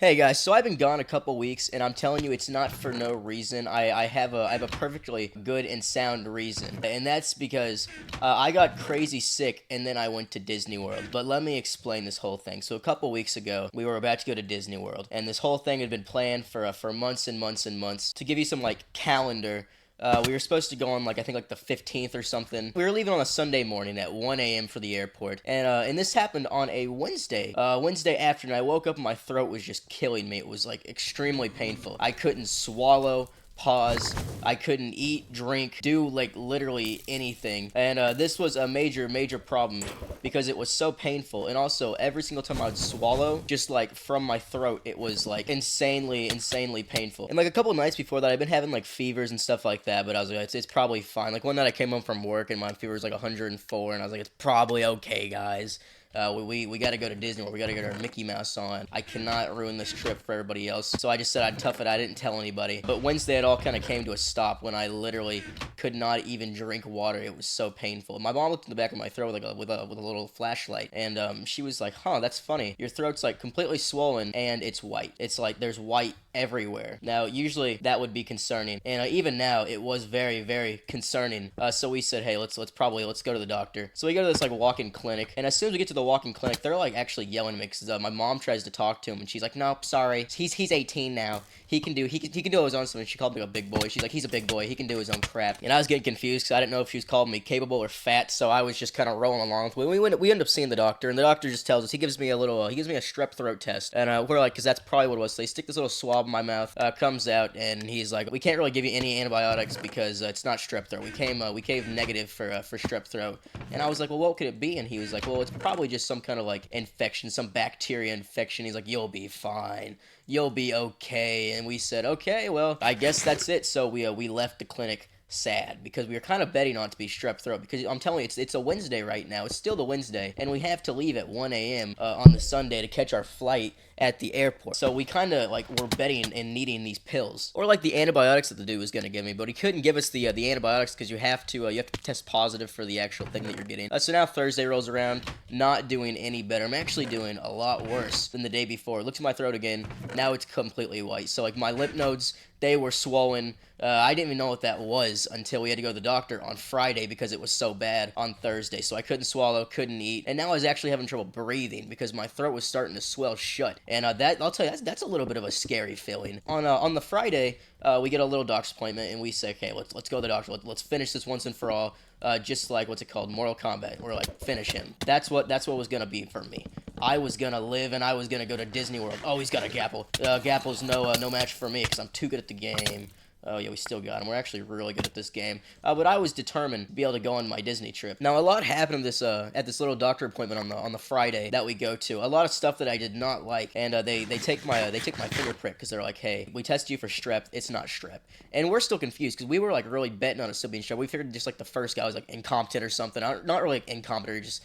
Hey guys, so I've been gone a couple weeks, and I'm telling you, it's not for no reason. I have a perfectly good and sound reason, and that's because I got crazy sick, and then I went to Disney World. But let me explain this whole thing. So a couple weeks ago, we were about to go to Disney World, and this whole thing had been planned for months and months and months. To give you some like calendar. We were supposed to go on like I think like the 15th or something. We were leaving on a Sunday morning at 1 a.m. for the airport, and this happened on a Wednesday. Wednesday afternoon, I woke up and my throat was just killing me. It was like extremely painful. I couldn't swallow. Pause. I couldn't eat, drink, do like literally anything. And this was a major problem because it was so painful. And also, every single time I would swallow, just like from my throat, it was like insanely painful. And like a couple nights before that, I've been having like fevers and stuff like that, but I was like, it's probably fine. Like one night I came home from work and my fever was like 104, and I was like, it's probably okay, guys. We got to go to Disney World. We got to get our Mickey Mouse on. I cannot ruin this trip for everybody else. So I just said I'd tough it. I didn't tell anybody. But Wednesday, it all kind of came to a stop when I literally could not even drink water. It was so painful. My mom looked in the back of my throat with a little flashlight, and she was like, "Huh, that's funny. Your throat's like completely swollen and it's white. It's like there's white everywhere." Now, usually that would be concerning, and even now it was very concerning. So we said, "Hey, let's go to the doctor." So we go to this like walk-in clinic, and as soon as we get to the walk-in clinic, they're like actually yelling at me because my mom tries to talk to him, and she's like, "Nope, sorry, he's 18 now. He can do his own stuff." And she called me a big boy. She's like, "He's a big boy. He can do his own crap." And I was getting confused because I didn't know if she was calling me capable or fat, so I was just kind of rolling along with it. We end up seeing the doctor, and the doctor just tells us he gives me a strep throat test, and we're like, because that's probably what it was. So they stick this little swab in my mouth, comes out, and he's like, "We can't really give you any antibiotics because it's not strep throat. We came negative for strep throat." And I was like, "Well, what could it be?" And he was like, "Well, it's probably just some kind of like infection, some bacteria infection." He's like, "You'll be fine. You'll be okay." And we said, "Okay, well, I guess that's it." So we left the clinic sad because we were kind of betting on it to be strep throat, because I'm telling you, it's a Wednesday right now. It's still the Wednesday, and we have to leave at 1 a.m. On the Sunday to catch our flight at the airport. So we kind of like were betting and needing these pills, or like the antibiotics that the dude was gonna give me, but he couldn't give us the antibiotics because you have to test positive for the actual thing that you're getting. So now Thursday rolls around, not doing any better. I'm actually doing a lot worse than the day before. Look at my throat again. Now it's completely white. So like my lymph nodes, they were swollen. I didn't even know what that was until we had to go to the doctor on Friday because it was so bad on Thursday. So I couldn't swallow, couldn't eat, and now I was actually having trouble breathing because my throat was starting to swell shut. And that, I'll tell you, that's a little bit of a scary feeling. On the Friday, we get a little doctor's appointment, and we say, "Okay, let's go to the doctor. Let's finish this once and for all." Just like what's it called, Mortal Kombat. We're like, finish him. That's what was gonna be for me. I was gonna live, and I was gonna go to Disney World. Oh, he's got a Gapple. Gapple's no match for me because I'm too good at the game. Oh, yeah, we still got him. We're actually really good at this game. But I was determined to be able to go on my Disney trip. Now, a lot happened at this little doctor appointment on the Friday that we go to. A lot of stuff that I did not like, and they take my finger prick because they're like, "Hey, we tested you for strep. It's not strep." And we're still confused because we were like really betting on it still being strep. We figured just like the first guy was like incompetent or something. Not really incompetent, just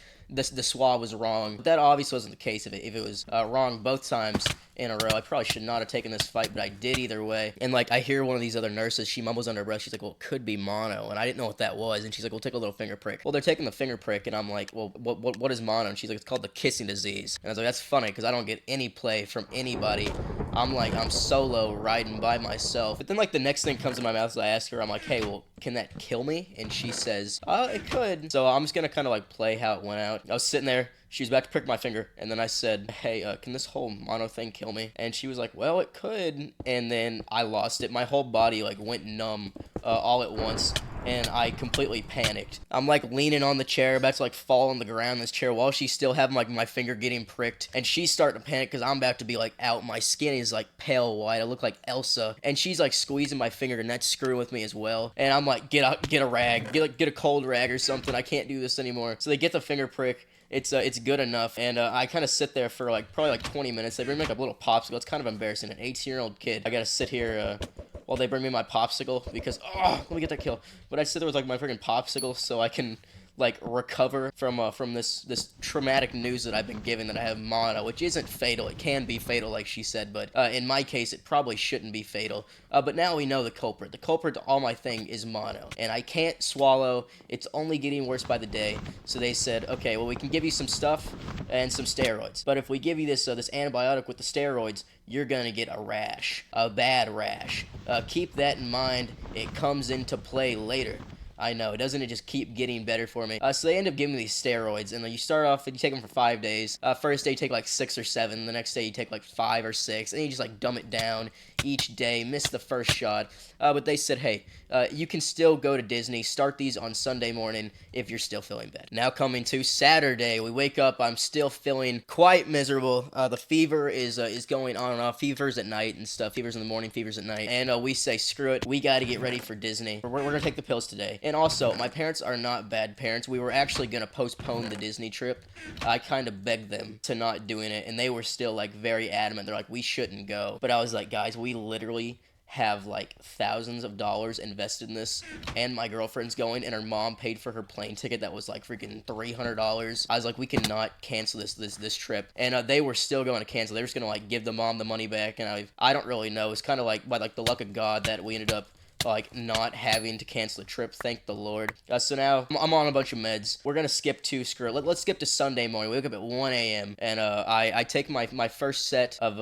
the swab was wrong. But that obviously wasn't the case. If it was wrong both times in a row, I probably should not have taken this fight, but I did either way. And like I hear one of these other nurses, she mumbles under her breath, she's like, "Well, it could be mono," and I didn't know what that was. And she's like, "We'll take a little finger prick." Well, they're taking the finger prick, and I'm like, "Well, what is mono?" And she's like, "It's called the kissing disease." And I was like, "That's funny because I don't get any play from anybody. I'm solo riding by myself." But then like the next thing comes in my mouth, so I ask her, I'm like, "Hey, well, can that kill me?" And she says, "It could." So I'm just gonna kind of like play how it went out. I was sitting there. She was about to prick my finger, and then I said, "Hey, can this whole mono thing kill me?" And she was like, "Well, it could." And then I lost it. My whole body like went numb all at once, and I completely panicked. I'm like leaning on the chair, about to like fall on the ground in this chair while she's still having like my finger getting pricked, and she's starting to panic because I'm about to be like out. My skin is like pale white. I look like Elsa, and she's like squeezing my finger, and that's screwing with me as well. And I'm like, get a rag, get a cold rag or something. I can't do this anymore. So they get the finger prick. It's good enough, and I kind of sit there for like probably like 20 minutes. They bring me like a little popsicle. It's kind of embarrassing. An 18-year-old kid. I gotta sit here while they bring me my popsicle because let me get that kill. But I sit there with like my freaking popsicle so I can like recover from this traumatic news that I've been given that I have mono, which isn't fatal. It can be fatal, like she said, but in my case, it probably shouldn't be fatal. But now we know the culprit. The culprit to all my thing is mono, and I can't swallow. It's only getting worse by the day. So they said, okay, well, we can give you some stuff and some steroids, but if we give you this this antibiotic with the steroids, you're gonna get a rash, a bad rash. Keep that in mind. It comes into play later. I know, doesn't it just keep getting better for me? So they end up giving me these steroids, and you start off, you take them for 5 days. First day you take like 6 or 7, the next day you take like 5 or 6, and you just like dumb it down each day, miss the first shot. But they said, hey, you can still go to Disney, start these on Sunday morning if you're still feeling bad. Now coming to Saturday, we wake up, I'm still feeling quite miserable. The fever is going on and off, fevers at night and stuff, fevers in the morning, fevers at night, and we say, screw it, we gotta get ready for Disney. We're gonna take the pills today. And also, my parents are not bad parents. We were actually going to postpone the Disney trip. I kind of begged them to not doing it, and they were still, like, very adamant. They're like, we shouldn't go. But I was like, guys, we literally have, like, thousands of dollars invested in this, and my girlfriend's going, and her mom paid for her plane ticket that was, like, freaking $300. I was like, we cannot cancel this trip. And they were still going to cancel. They were just going to, like, give the mom the money back, and I don't really know. It's kind of like, by, like, the luck of God that we ended up like not having to cancel the trip, thank the Lord. So now I'm on a bunch of meds. We're gonna skip to let's skip to Sunday morning. We wake up at 1 a.m. and I take my first set of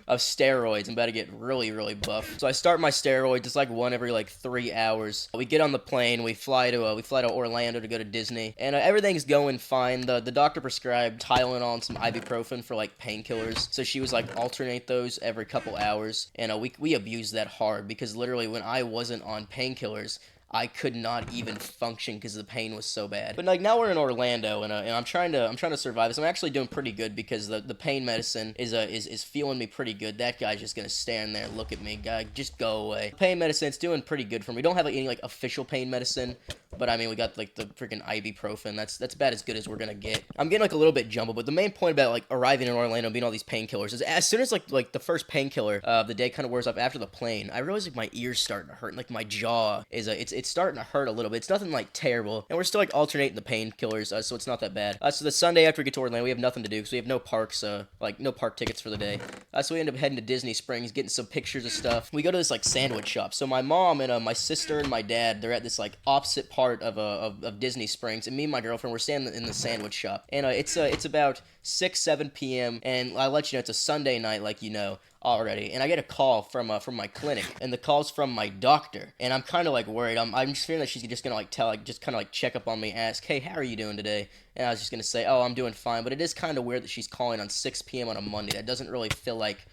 of steroids. I'm about to get really buff. So I start my steroids. It's like one every like 3 hours. We get on the plane. We fly to Orlando to go to Disney, and everything's going fine. The doctor prescribed Tylenol and some ibuprofen for like painkillers. So she was like alternate those every couple hours, and we abused that hard because literally when I wasn't on painkillers, I could not even function because the pain was so bad. But like now we're in Orlando, and I'm trying to survive this. I'm actually doing pretty good because the pain medicine is feeling me pretty good. That guy's just gonna stand there and look at me. Guy, just go away. Pain medicine's doing pretty good for me. We don't have like any like official pain medicine, but I mean we got like the freaking ibuprofen. That's about as good as we're gonna get. I'm getting like a little bit jumbled, but the main point about like arriving in Orlando and being all these painkillers is as soon as like the first painkiller of the day kind of wears off after the plane, I realize like my ears starting to hurt, and like my jaw is it's starting to hurt a little bit. It's nothing like terrible, and we're still like alternating the painkillers, so it's not that bad. So the Sunday after we get to Orlando, we have nothing to do because we have no parks, like no park tickets for the day. So we end up heading to Disney Springs, getting some pictures of stuff. We go to this like sandwich shop. So my mom and my sister and my dad, they're at this like opposite part of Disney Springs, and me and my girlfriend we're standing in the sandwich shop, and it's about 6-7 p.m. and I'll let you know it's a Sunday night, like you know already, and I get a call from my clinic, and the call's from my doctor, and I'm kind of like worried. I'm just feeling that she's just gonna like just kind of like check up on me, ask, hey, how are you doing today? And I was just gonna say, oh, I'm doing fine, but it is kind of weird that she's calling on 6 p.m. on a Monday. That doesn't really feel like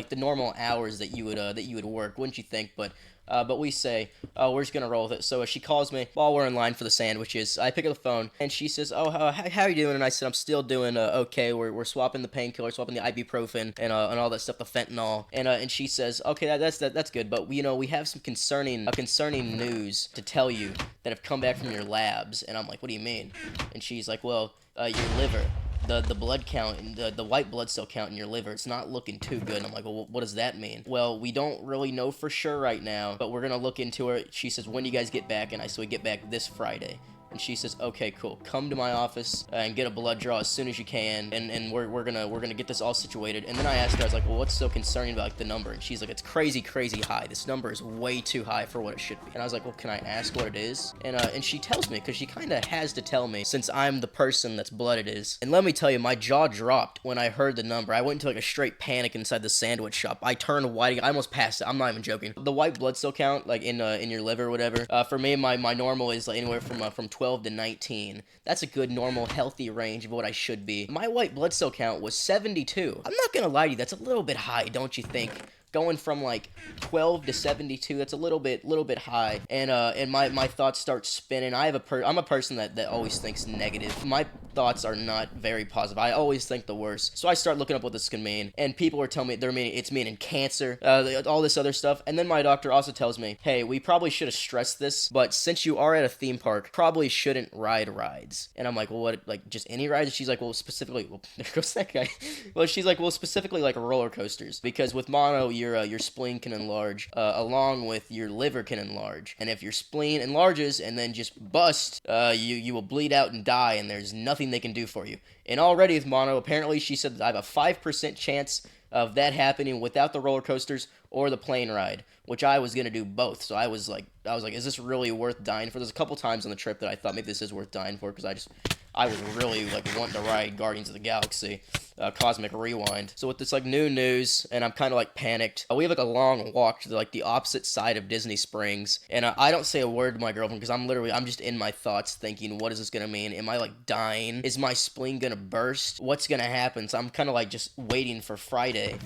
the normal hours that you would work, wouldn't you think? But we say, oh, we're just gonna roll with it. So she calls me while we're in line for the sandwiches. I pick up the phone, and she says, oh, how are you doing? And I said, I'm still doing okay. We're swapping the painkiller, swapping the ibuprofen, and all that stuff, the fentanyl. And she says, okay, that's good. But we have some concerning news to tell you that have come back from your labs. And I'm like, what do you mean? And she's like, well, your liver. The blood count, the white blood cell count in your liver, it's not looking too good. And I'm like, well, what does that mean? Well, we don't really know for sure right now, but we're gonna look into it. She says, when do you guys get back? And I said, we get back this Friday. And she says, okay, cool. Come to my office and get a blood draw as soon as you can, and we're gonna get this all situated. And then I asked her, I was like, well, what's so concerning about like the number? And she's like, it's crazy high. This number is way too high for what it should be. And I was like, well, can I ask what it is? And she tells me, because she kind of has to tell me, since I'm the person that's blood it is. And let me tell you, my jaw dropped when I heard the number. I went into like a straight panic inside the sandwich shop. I turned white. I almost passed it. I'm not even joking. The white blood cell count, like in your liver or whatever, for me, my normal is like anywhere from 12 to 19. That's a good, normal, healthy range of what I should be. My white blood cell count was 72. I'm not gonna lie to you, that's a little bit high, don't you think? Going from like 12 to 72, that's a little bit and my thoughts start spinning. I'm a person that always thinks negative. thoughts are not very positive. I always think the worst. So I start looking up what this can mean, and people are telling me it's meaning cancer, all this other stuff. And then my doctor also tells me, hey, we probably should have stressed this, but since you are at a theme park, probably shouldn't ride rides. And I'm like, well, what, like just any rides? She's like, well, specifically, well, there goes that guy. Well, she's like, well, specifically like roller coasters, because with mono, your spleen can enlarge, along with your liver can enlarge, and if your spleen enlarges and then just bust, you will bleed out and die, and there's nothing they can do for you. And already with mono, apparently she said that I have a 5% chance of that happening without the roller coasters or the plane ride, which I was gonna do both. So I was like, is this really worth dying for? There's a couple times on the trip that I thought maybe this is worth dying for, because I was really like wanting to ride Guardians of the Galaxy, Cosmic Rewind. So with this like new news, and I'm kind of like panicked. We have like a long walk to like the opposite side of Disney Springs, and I don't say a word to my girlfriend because I'm just in my thoughts thinking, what is this gonna mean? Am I like dying? Is my spleen gonna burst? What's gonna happen? So I'm kind of like just waiting for Friday,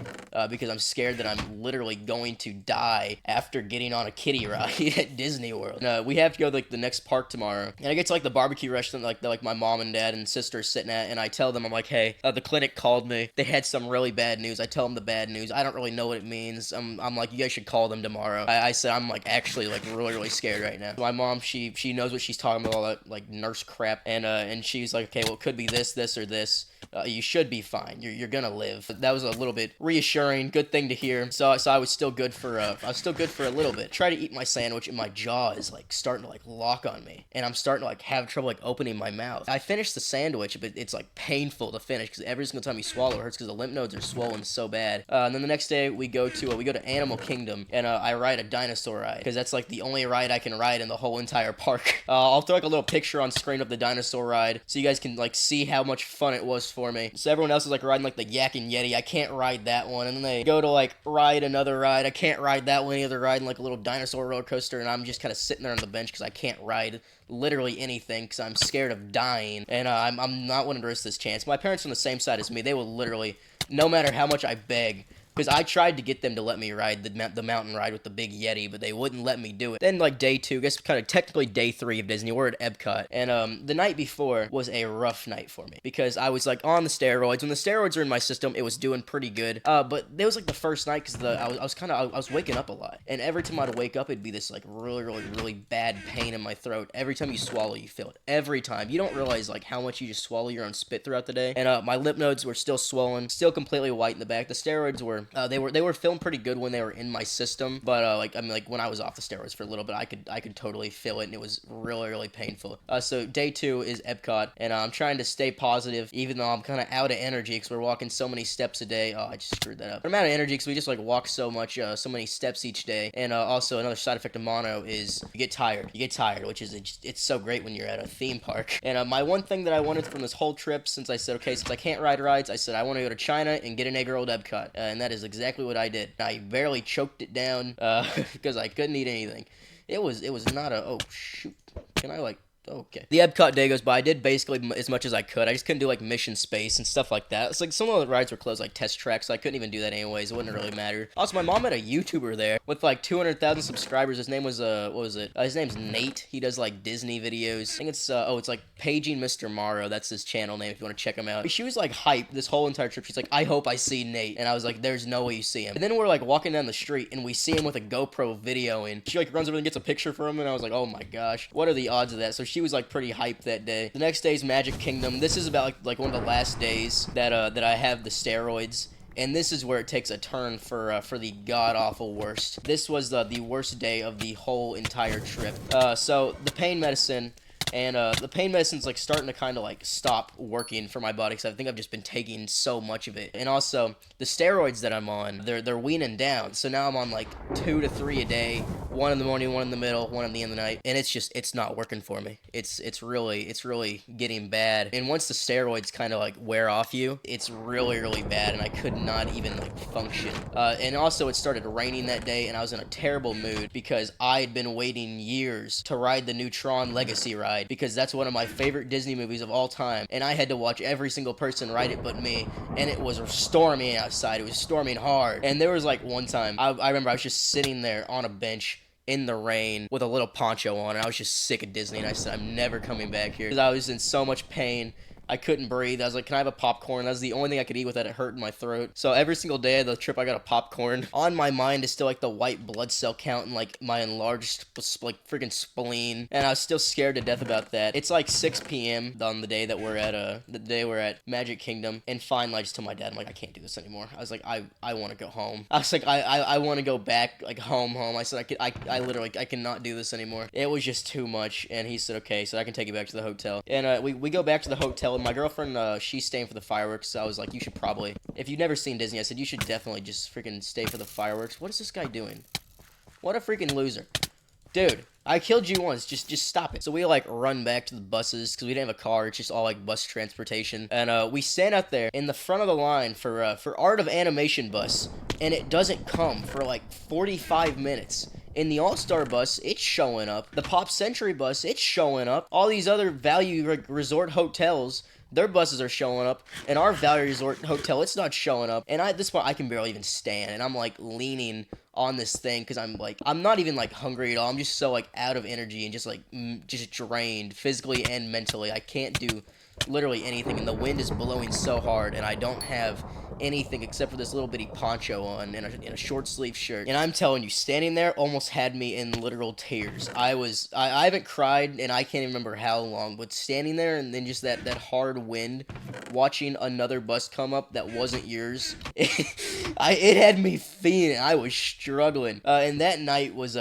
because I'm scared that I'm literally going to die after getting on a kiddie ride at Disney World. We have to go to like the next park tomorrow, and I get to like the barbecue restaurant like my mom and dad and sister are sitting at, and I tell them, I'm like, hey, the clinic called me. They had some really bad news. I tell them the bad news. I don't really know what it means. I'm like, you guys should call them tomorrow. I said I'm like actually like really scared right now. My mom, she knows what she's talking about, all that like nurse crap, and she's like, okay, well, it could be this or this. You should be fine. You're gonna live. That was a little bit reassuring. Good thing to hear. So I was still good for a little bit. Try to eat my sandwich, and my jaw is like starting to like lock on me, and I'm starting to like have trouble like opening my mouth. I finished the sandwich, but it's like painful to finish because every single time you swallow, it hurts because the lymph nodes are swollen so bad. And then the next day we go to Animal Kingdom, and I ride a dinosaur ride because that's like the only ride I can ride in the whole entire park. I'll throw like a little picture on screen of the dinosaur ride so you guys can like see how much fun it was for me. So everyone else is like riding like the Yak and Yeti. I can't ride that one. And then they go to like ride another ride. I can't ride that one either. Riding like a little dinosaur roller coaster, and I'm just kind of sitting there on the bench because I can't ride literally anything because I'm scared of dying, and I'm not wanting to risk this chance. My parents are on the same side as me. They will literally, no matter how much I beg, because I tried to get them to let me ride the mountain ride with the big Yeti, but they wouldn't let me do it. Then, like, day 2, I guess kind of technically day 3 of Disney, we're at Epcot, and the night before was a rough night for me, because I was, like, on the steroids. When the steroids were in my system, it was doing pretty good, but it was, like, the first night, because I was waking up a lot, and every time I'd wake up, it'd be this, like, really bad pain in my throat. Every time you swallow, you feel it. Every time. You don't realize, like, how much you just swallow your own spit throughout the day, and my lymph nodes were still swollen, still completely white in the back. The steroids were they were feeling pretty good when they were in my system, but like when I was off the steroids for a little bit, I could totally feel it, and it was really painful. So day 2 is Epcot, and I'm trying to stay positive, even though I'm kind of out of energy because we're walking so many steps a day. Oh, I just screwed that up. But I'm out of energy because we just like walk so many steps each day, and also another side effect of mono is you get tired. Which is it's so great when you're at a theme park. And my one thing that I wanted from this whole trip, since I can't ride rides, I said I want to go to China and get an egg roll at Epcot, and that is exactly what I did. I barely choked it down because I couldn't eat anything. It was not a, oh shoot, can I like, okay. The Epcot day goes by. I did basically as much as I could. I just couldn't do like Mission Space and stuff like that. It's like some of the rides were closed, like Test Track, so I couldn't even do that anyways. It wouldn't really matter. Also, my mom had a YouTuber there with like 200,000 subscribers. His name was what was it? His name's Nate. He does like Disney videos. I think it's it's like Paging Mr. Morrow. That's his channel name if you want to check him out. She was like hyped this whole entire trip. She's like, I hope I see Nate. And I was like, there's no way you see him. And then we're like walking down the street and we see him with a GoPro videoing. She like runs over and gets a picture for him, and I was like, oh my gosh, what are the odds of that? So she was like pretty hyped that day. The next day is Magic Kingdom. This is about like one of the last days that I have the steroids. And this is where it takes a turn for the god-awful worst. This was the worst day of the whole entire trip. So the pain medicine, and the pain medicine's like starting to kind of like stop working for my body because I think I've just been taking so much of it. And also the steroids that I'm on, they're weaning down. So now I'm on like 2 to 3 a day, 1 in the morning, 1 in the middle, 1 in the end of the night, and it's not working for me. It's really getting bad. And once the steroids kind of like wear off you, it's really bad, and I could not even like function. And also it started raining that day, and I was in a terrible mood because I had been waiting years to ride the new Tron Legacy ride, because that's one of my favorite Disney movies of all time, and I had to watch every single person ride it but me, and it was storming outside. It was storming hard, and there was like one time I remember I was just sitting there on a bench in the rain with a little poncho on, and I was just sick of Disney, and I said I'm never coming back here because I was in so much pain. I couldn't breathe. I was like, can I have a popcorn? That was the only thing I could eat without it hurting my throat. So every single day of the trip, I got a popcorn. On my mind is still like the white blood cell count and like my enlarged like freaking spleen. And I was still scared to death about that. It's like 6 p.m. on the day that we're at Magic Kingdom. And finally, I just told my dad, I'm like, I can't do this anymore. I was like, I want to go home. I was like, I want to go back, like home. I said, I literally, I cannot do this anymore. It was just too much. And he said, okay, so I can take you back to the hotel. And we go back to the hotel, and my girlfriend, she's staying for the fireworks. So I was like, you should probably, if you've never seen Disney, I said, you should definitely just freaking stay for the fireworks. What is this guy doing? What a freaking loser. Dude, I killed you once. Just stop it. So we, like, run back to the buses because we didn't have a car. It's just all, like, bus transportation. And we stand out there in the front of the line for Art of Animation bus, and it doesn't come for, like, 45 minutes. In the All-Star bus, it's showing up. The Pop Century bus, it's showing up. All these other value resort hotels, their buses are showing up, and our Value Resort Hotel, it's not showing up. And at this point, I can barely even stand, and I'm, like, leaning on this thing, because I'm not even, like, hungry at all. I'm just so, like, out of energy and just, like, just drained physically and mentally. I can't do literally anything, and the wind is blowing so hard, and I don't have anything except for this little bitty poncho on and a short sleeve shirt. And I'm telling you, standing there almost had me in literal tears. I haven't cried and I can't even remember how long, but standing there and then just that hard wind, watching another bus come up that wasn't yours, it had me feeling. I was struggling. And that night was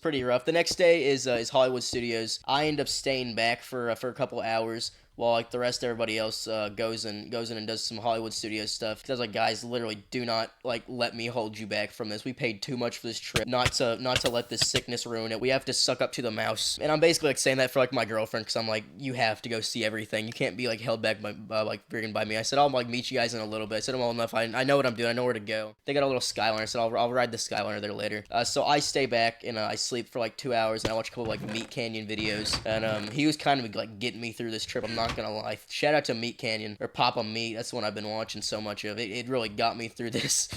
pretty rough. The next day is Hollywood Studios. I end up staying back for a couple hours, while, like, the rest of everybody else goes in and does some Hollywood Studios stuff. Because I was like, guys, literally, do not, like, let me hold you back from this. We paid too much for this trip. Not to let this sickness ruin it. We have to suck up to the mouse. And I'm basically, like, saying that for, like, my girlfriend, because I'm like, you have to go see everything. You can't be, like, held back by freaking by me. I said, I'll, like, meet you guys in a little bit. I said, I'm old enough. I know what I'm doing. I know where to go. They got a little Skyliner. I said, I'll ride the Skyliner there later. So I stay back, and I sleep for, like, 2 hours, and I watch a couple, like, Meat Canyon videos. And he was kind of, like, getting me through this trip. I'm not gonna lie. Shout out to Meat Canyon, or Papa Meat. That's the one I've been watching so much of. It really got me through this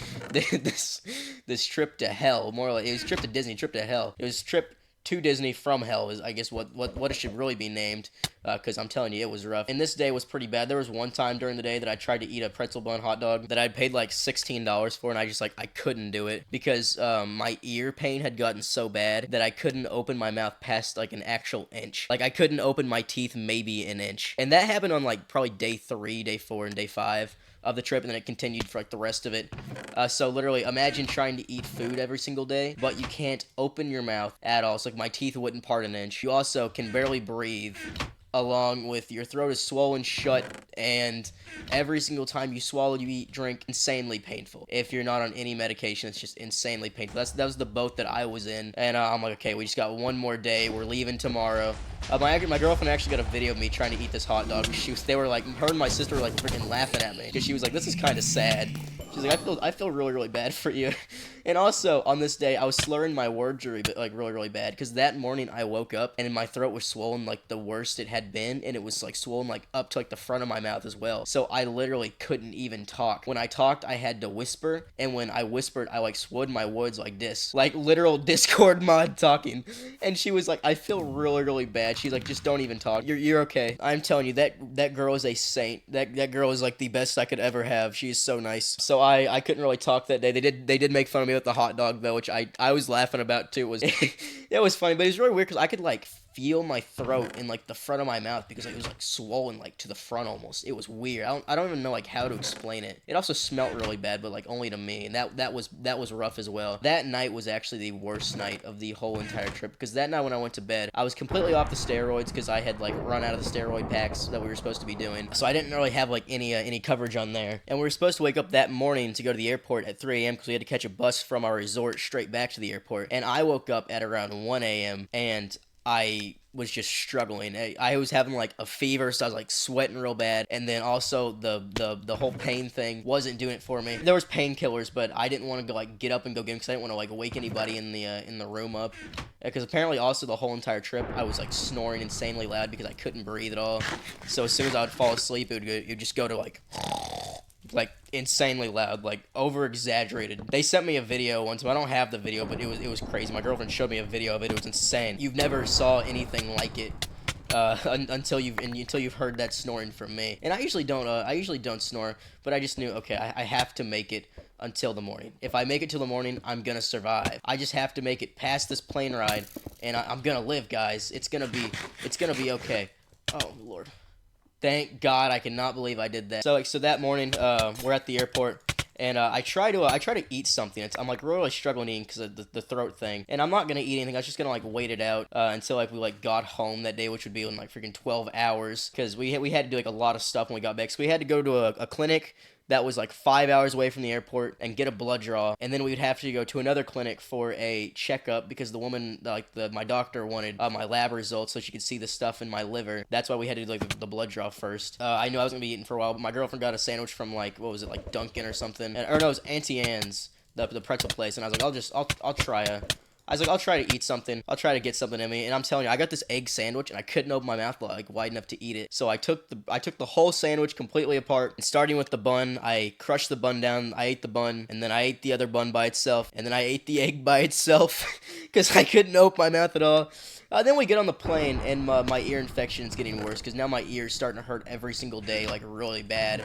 trip to hell. More like, it was trip to Disney, trip to hell. It was trip to Disney from hell is, I guess, what it should really be named, because I'm telling you, it was rough. And this day was pretty bad. There was one time during the day that I tried to eat a pretzel bun hot dog that I'd paid like $16 for, and I just, like, I couldn't do it because my ear pain had gotten so bad that I couldn't open my mouth past, like, an actual inch. Like, I couldn't open my teeth maybe an inch. And that happened on, like, probably day 3, day 4, and day 5 of the trip, and then it continued for, like, the rest of it. So literally, imagine trying to eat food every single day, but you can't open your mouth at all. So, like, my teeth wouldn't part an inch. You also can barely breathe, along with your throat is swollen shut, and every single time you swallow, you eat, drink, insanely painful. If you're not on any medication, it's just insanely painful. That was the boat that I was in, and I'm like, okay, we just got one more day. We're leaving tomorrow. My girlfriend actually got a video of me trying to eat this hot dog. They were like, her and my sister were like freaking laughing at me, because she was like, this is kind of sad. She's like, I feel really, really bad for you. And also, on this day, I was slurring my words really bad, because that morning I woke up, and my throat was swollen like the worst it had been, and it was, like, swollen, like, up to, like, the front of my mouth as well. So I literally couldn't even talk. When I talked, I had to whisper, and when I whispered, I, like, swallowed my words like this. Like, literal Discord mod talking. And she was like, I feel really, really bad. She's like, just don't even talk. You're okay. I'm telling you, that girl is a saint. That girl is, like, the best I could ever have. She is so nice. So I couldn't really talk that day. They did make fun of me with the hot dog, though, which I was laughing about too. It was funny, but it's really weird because I could, like, feel my throat in, like, the front of my mouth because, like, it was, like, swollen, like, to the front almost. It was weird. I don't even know, like, how to explain it. It also smelled really bad, but, like, only to me, and that was rough as well. That night was actually the worst night of the whole entire trip, because that night when I went to bed, I was completely off the steroids because I had, like, run out of the steroid packs that we were supposed to be doing, so I didn't really have, like, any coverage on there. And we were supposed to wake up that morning to go to the airport at 3 a.m. because we had to catch a bus from our resort straight back to the airport, and I woke up at around 1 a.m. and I was just struggling. I was having, like, a fever, so I was, like, sweating real bad, and then also the whole pain thing wasn't doing it for me. There was painkillers, but I didn't want to go, like, get up and go get them because I didn't want to, like, wake anybody in the room up, because apparently also the whole entire trip I was, like, snoring insanely loud because I couldn't breathe at all. So as soon as I would fall asleep, it would just go to, like insanely loud, like, over exaggerated. They sent me a video once, but I don't have the video, but it was crazy. My girlfriend showed me a video of it. It was insane. You've never saw anything like it until you've heard that snoring from me. And I usually don't snore, but I just knew, okay, I have to make it until the morning. If I make it till the morning, I'm gonna survive. I just have to make it past this plane ride, and I'm gonna live, guys. It's gonna be okay. Oh Lord, thank God! I cannot believe I did that. So that morning, we're at the airport. And I try to eat something. I'm like really struggling eating because of the throat thing. And I'm not gonna eat anything. I was just gonna like wait it out until like we like got home that day, which would be in like freaking 12 hours. Because we had to do like a lot of stuff when we got back. So we had to go to a clinic that was like 5 hours away from the airport and get a blood draw, and then we would have to go to another clinic for a checkup because the woman, my doctor wanted my lab results so she could see the stuff in my liver. That's why we had to do like the blood draw first. I knew I was gonna be eating for a while, but my girlfriend got a sandwich from like, what was it, like Dunkin' or something, or no, it was Auntie Anne's, the pretzel place, and I was like, I'll try to eat something. I'll try to get something in me. And I'm telling you, I got this egg sandwich and I couldn't open my mouth like wide enough to eat it. So I took the whole sandwich completely apart, and starting with the bun, I crushed the bun down. I ate the bun, and then I ate the other bun by itself, and then I ate the egg by itself because I couldn't open my mouth at all. Then we get on the plane, and my ear infection is getting worse because now my ear's starting to hurt every single day, like really bad.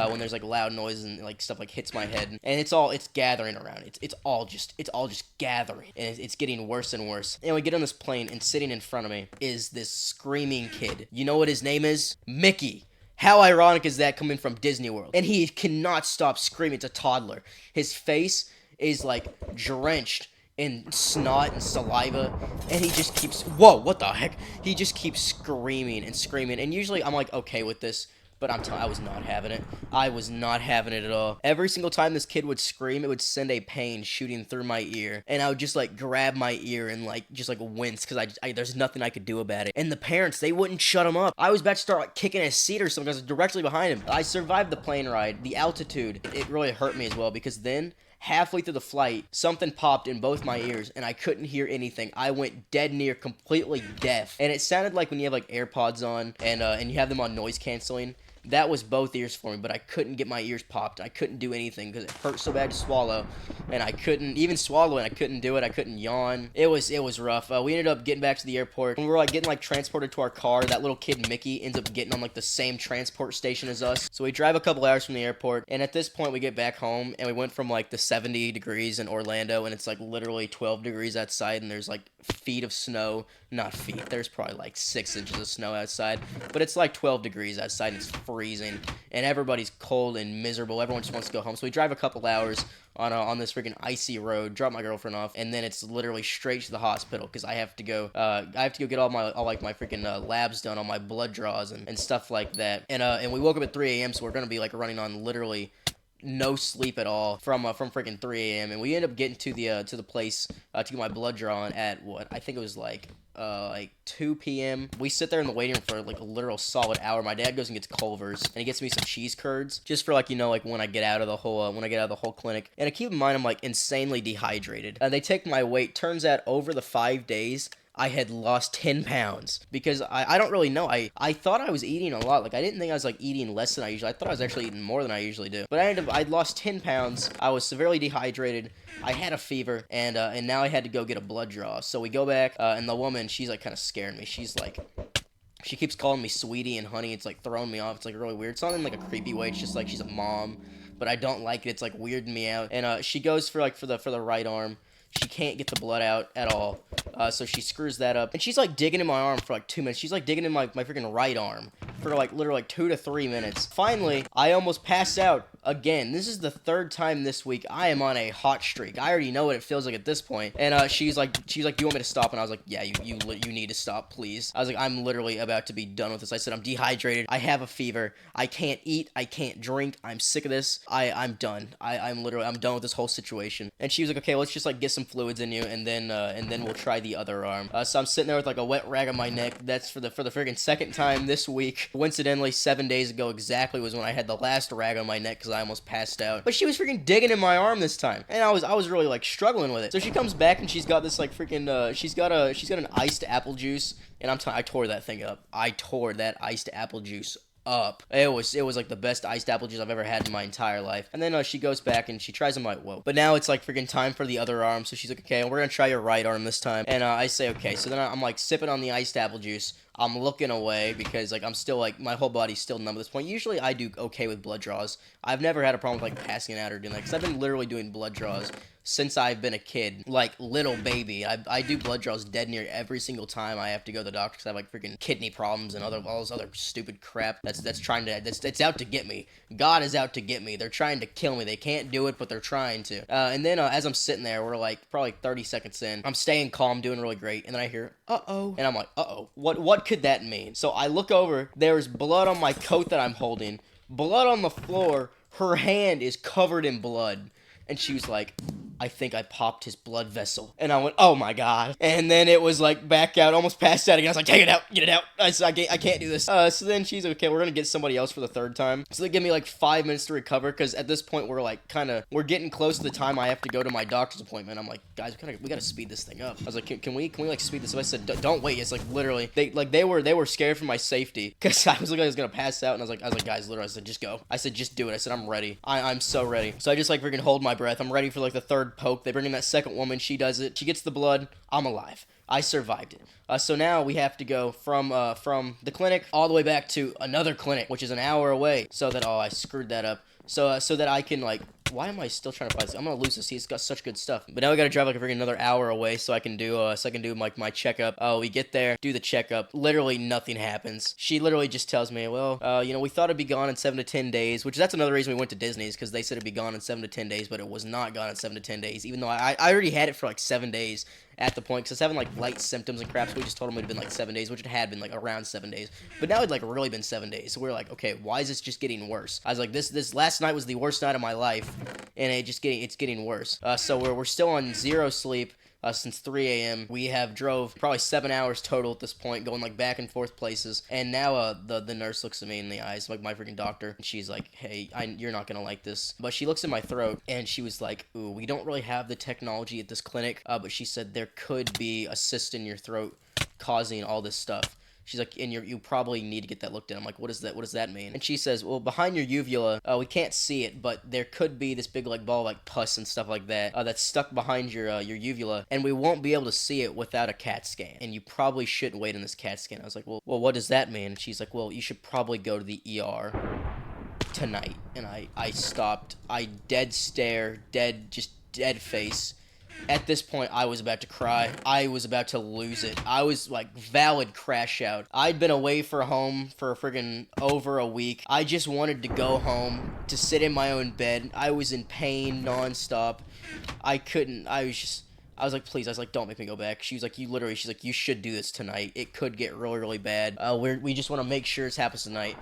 When there's like loud noises and like stuff like hits my head, and it's gathering around. It's all just gathering, and it's getting worse and worse. And we get on this plane, and sitting in front of me is this screaming kid. You know what his name is? Mickey. How ironic is that coming from Disney World? And he cannot stop screaming. It's a toddler. His face is like drenched in snot and saliva, and he just keeps, whoa, what the heck? He just keeps screaming and screaming, and usually I'm like okay with this, but I was not having it. I was not having it at all. Every single time this kid would scream, it would send a pain shooting through my ear, and I would just like grab my ear and like just like wince because there's nothing I could do about it. And the parents, they wouldn't shut him up. I was about to start like kicking his seat or something because I was directly behind him. I survived the plane ride. The altitude, it really hurt me as well because then halfway through the flight, something popped in both my ears, and I couldn't hear anything. I went dead near completely deaf, and it sounded like when you have like AirPods on and you have them on noise canceling. That was both ears for me, but I couldn't get my ears popped. I couldn't do anything because it hurt so bad to swallow, and I couldn't even swallow it. I couldn't do it. I couldn't yawn. It was rough. We ended up getting back to the airport. When we were like getting like transported to our car, that little kid Mickey ends up getting on like the same transport station as us. So we drive a couple hours from the airport, and at this point we get back home, and we went from like the 70 degrees in Orlando, and it's like literally 12 degrees outside, and there's like feet of snow. Not feet. There's probably like 6 inches of snow outside, but it's like 12 degrees outside, and it's freezing, and everybody's cold and miserable. Everyone just wants to go home. So we drive a couple hours on this freaking icy road, drop my girlfriend off, and then it's literally straight to the hospital because I have to go get all my freaking labs done, all my blood draws and stuff like that. And we woke up at 3 a.m. so we're gonna be like running on literally no sleep at all from freaking 3 a.m. and we ended up getting to the place to get my blood drawn at what I think it was like 2 p.m. We sit there in the waiting room for like a literal solid hour. My dad goes and gets Culver's, and he gets me some cheese curds just for like, you know, like when I get out of the whole clinic. And I keep in mind I'm like insanely dehydrated. They take my weight. Turns out over the 5 days I had lost 10 pounds because I don't really know. I thought I was eating a lot. Like, I didn't think I was, like, eating less than I usually. I thought I was actually eating more than I usually do. But I'd lost 10 pounds. I was severely dehydrated. I had a fever, and now I had to go get a blood draw. So we go back, and the woman, she's, like, kind of scaring me. She's, like, she keeps calling me sweetie and honey. It's, like, throwing me off. It's, like, really weird. It's not in, like, a creepy way. It's just, like, she's a mom. But I don't like it. It's, like, weirding me out. And she goes for the right arm. She can't get the blood out at all, so she screws that up. And she's, like, digging in my arm for, like, 2 minutes. She's, like, digging in my freaking right arm for, like, literally, like, 2 to 3 minutes. Finally, I almost pass out again. This is the 3rd time this week. I am on a hot streak. I already know what it feels like at this point. And she's like, do you want me to stop? And I was like, yeah, you need to stop, please. I was like, I'm literally about to be done with this. I said, I'm dehydrated. I have a fever. I can't eat. I can't drink. I'm sick of this. I'm done. I'm done with this whole situation. And she was like, okay, let's just, like, get some fluids in you, and then we'll try the other arm. So I'm sitting there with, like, a wet rag on my neck. That's for the freaking 2nd time this week. Coincidentally, 7 days ago exactly was when I had the last rag on my neck because I almost passed out. But she was freaking digging in my arm this time, and I was really, like, struggling with it. So she comes back and she's got this, like, freaking she's got an iced apple juice, and I tore that thing up. I tore that iced apple juice up. It was like the best iced apple juice I've ever had in my entire life. And then she goes back and she tries. I'm like, whoa. But now it's like freaking time for the other arm. So she's like, okay, we're gonna try your right arm this time. And I say, okay. So then I'm like sipping on the iced apple juice. I'm looking away because like I'm still like my whole body's still numb at this point. Usually I do okay with blood draws. I've never had a problem with like passing out or doing that because I've been literally doing blood draws since I've been a kid, like little baby. I do blood draws dead near every single time I have to go to the doctor because I have like freaking kidney problems and all this other stupid crap that's out to get me. God is out to get me. They're trying to kill me. They can't do it, but they're trying to. And then as I'm sitting there, we're like probably 30 seconds in. I'm staying calm, doing really great, and then I hear uh-oh, and I'm like uh-oh. What could that mean? So I look over. There's blood on my coat that I'm holding. Blood on the floor. Her hand is covered in blood. And she was like, I think I popped his blood vessel. And I went, oh my god. And then it was like back out, almost passed out again. I was like, take it out, get it out. I said, I can't do this. So then she's like, okay, we're gonna get somebody else for the third time. So they give me like 5 minutes to recover, because at this point we're like we're getting close to the time I have to go to my doctor's appointment. I'm like, guys, we gotta speed this thing up. I was like, can we like speed this up? I said, don't wait. It's like literally, they were scared for my safety, because I was like, I was gonna pass out, and I was like, guys, literally, I said, just go. I said, just do it. I said, I'm ready. I'm so ready. So I just like freaking hold my breath. I'm ready for like the third poke. They bring in that second woman. She does it. She gets the blood. I'm alive. I survived it. So now we have to go from the clinic all the way back to another clinic, which is an hour away. So that, I screwed that up. So that I can like, why am I still trying to find this? I'm gonna lose this. He's got such good stuff. But now we gotta drive like another hour away so I can do like my checkup. We get there, do the checkup. Literally nothing happens. She literally just tells me, well, we thought it'd be gone in 7 to 10 days, which that's another reason we went to Disney's, because they said it'd be gone in 7 to 10 days, but it was not gone in 7 to 10 days, even though I already had it for like 7 days at the point, because I was having like light symptoms and crap, so we just told them it had been like 7 days, which it had been like around 7 days, but now it'd like really been 7 days. So we were like, okay, why is this just getting worse? I was like, this last night was the worst night of my life, and it's getting worse. So we're still on zero sleep. Since 3 a.m. We have drove probably 7 hours total at this point, going like back and forth places. And now the nurse looks at me in the eyes, like my freaking doctor, and she's like, hey, you're not gonna like this. But she looks at my throat, and she was like, ooh, we don't really have the technology at this clinic, but she said there could be a cyst in your throat causing all this stuff. She's like, and you probably need to get that looked at. I'm like, what is that? What does that mean? And she says, well, behind your uvula, we can't see it, but there could be this big like ball like pus and stuff like that that's stuck behind your uvula, and we won't be able to see it without a CAT scan. And you probably shouldn't wait in this CAT scan. I was like, well, what does that mean? And she's like, well, you should probably go to the ER tonight. And I stopped. I dead face. At this point, I was about to cry. I was about to lose it. I was like, valid crash out. I'd been away from home for friggin' over a week. I just wanted to go home, to sit in my own bed. I was in pain nonstop. I couldn't. I was like, please. I was like, don't make me go back. She's like, she's like, you should do this tonight. It could get really, really bad. We just want to make sure it happens tonight.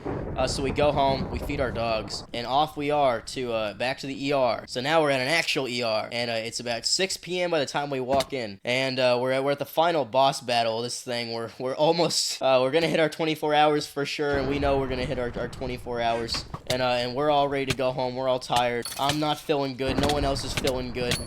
So we go home, we feed our dogs, and off we are to back to the ER. So now we're at an actual ER, and it's about 6 p.m. by the time we walk in, and we're at the final boss battle of this thing. We're almost we're gonna hit our 24 hours for sure, and we know we're gonna hit our 24 hours, and we're all ready to go home. We're all tired. I'm not feeling good. No one else is feeling good.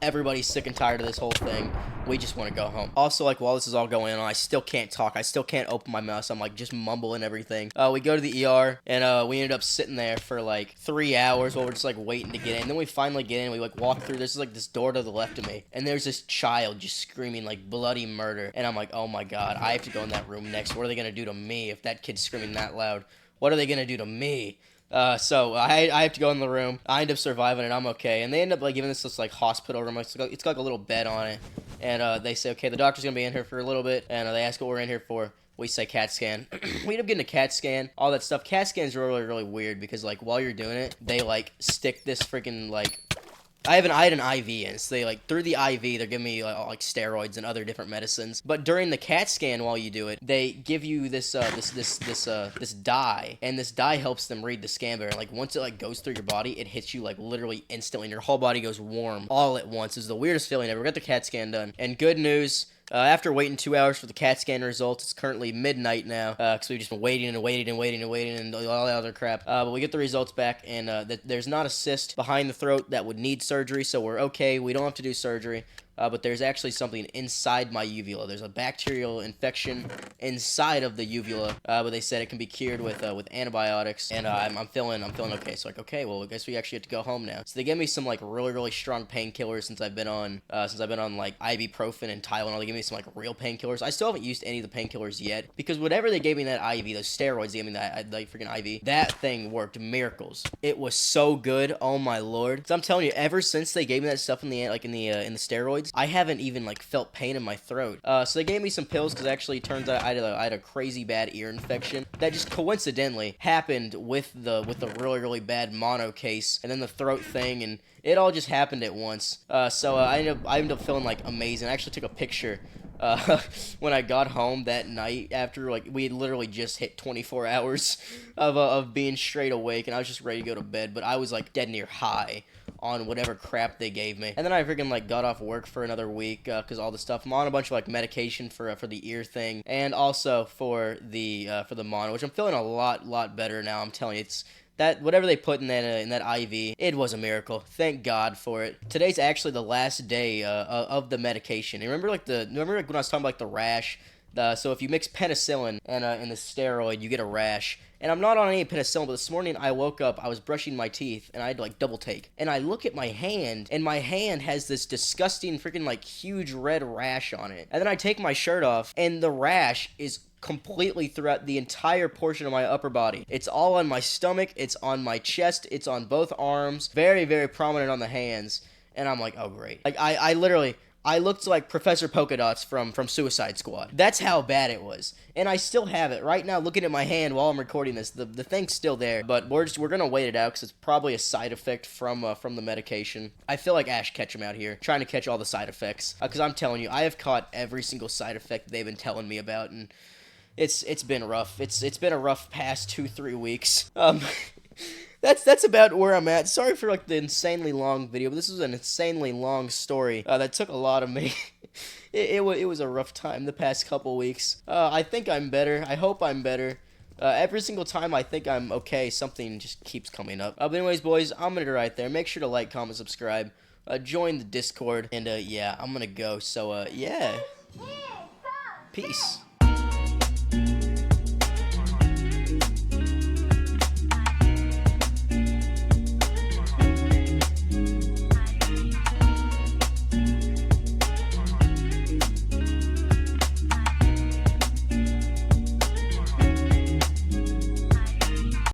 Everybody's sick and tired of this whole thing. We just want to go home. Also, like, while this is all going on, I still can't talk. I still can't open my mouth. So I'm, like, just mumbling everything. We go to the ER, and we ended up sitting there for, like, 3 hours while we're just, like, waiting to get in. And then we finally get in. We, like, walk through. There's, like, this door to the left of me. And there's this child just screaming, like, bloody murder. And I'm like, oh, my God. I have to go in that room next. What are they going to do to me if that kid's screaming that loud? What are they going to do to me? So I have to go in the room. I end up surviving it. I'm okay. And they end up like giving this like hospital room. It's got like a little bed on it. And they say, okay, the doctor's gonna be in here for a little bit. And they ask what we're in here for. We say CAT scan. We end up getting a CAT scan, all that stuff. CAT scans are really, really weird because like while you're doing it, they like stick this freaking like. I had an IV in, so they like through the IV they're giving me like steroids and other different medicines. But during the CAT scan, while you do it, they give you this dye, and this dye helps them read the scan better. Like once it like goes through your body, it hits you like literally instantly, and your whole body goes warm all at once. It's the weirdest feeling ever. We got the CAT scan done, and good news. After waiting 2 hours for the CAT scan results, it's currently midnight now, because we've just been waiting and all that other crap. But we get the results back, and there's not a cyst behind the throat that would need surgery, so we're okay. We don't have to do surgery. but there's actually something inside my uvula. There's a bacterial infection inside of the uvula, but they said it can be cured with antibiotics, and I'm feeling okay. So like, okay, well, I guess we actually have to go home now. So they gave me some like really strong painkillers since I've been on like ibuprofen and Tylenol. They gave me some like real painkillers. I still haven't used any of the painkillers yet because whatever they gave me in that IV, those steroids they gave me that like freaking IV, that thing worked miracles. It was so good. Oh my lord. So I'm telling you, ever since they gave me that stuff in the steroids, I haven't even like felt pain in my throat. So they gave me some pills because actually it turns out I had a crazy bad ear infection that just coincidentally happened with the really bad mono case and then the throat thing, and it all just happened at once. So I ended up feeling like amazing. I actually took a picture when I got home that night after like we had literally just hit 24 hours of being straight awake, and I was just ready to go to bed, but I was like dead near high on whatever crap they gave me. And then I freaking like got off work for another week because all the stuff. I'm on a bunch of like medication for the ear thing, and also for the mono, which I'm feeling a lot better now. I'm telling you, it's that whatever they put in that IV, it was a miracle. Thank God for it. Today's actually the last day of the medication. And remember when I was talking about like the rash? So if you mix penicillin and the steroid, you get a rash. And I'm not on any penicillin, but this morning I woke up, I was brushing my teeth, and I had to like double take. And I look at my hand, and my hand has this disgusting freaking like huge red rash on it. And then I take my shirt off, and the rash is completely throughout the entire portion of my upper body. It's all on my stomach, it's on my chest, it's on both arms, very prominent on the hands. And I'm like, oh great. Like I looked like Professor Polka Dots from Suicide Squad. That's how bad it was. And I still have it. Right now, looking at my hand while I'm recording this, the thing's still there. But we're going to wait it out because it's probably a side effect from the medication. I feel like Ash Ketchum out here, trying to catch all the side effects. Because I'm telling you, I have caught every single side effect they've been telling me about. And it's been rough. It's been a rough past 2-3 weeks. That's about where I'm at. Sorry for like the insanely long video, but this is an insanely long story that took a lot of me. it was a rough time the past couple weeks. I think I'm better. I hope I'm better. Every single time I think I'm okay, something just keeps coming up. But anyways, boys, I'm gonna right there. Make sure to like, comment, subscribe, join the Discord, and yeah, I'm gonna go. So yeah, peace.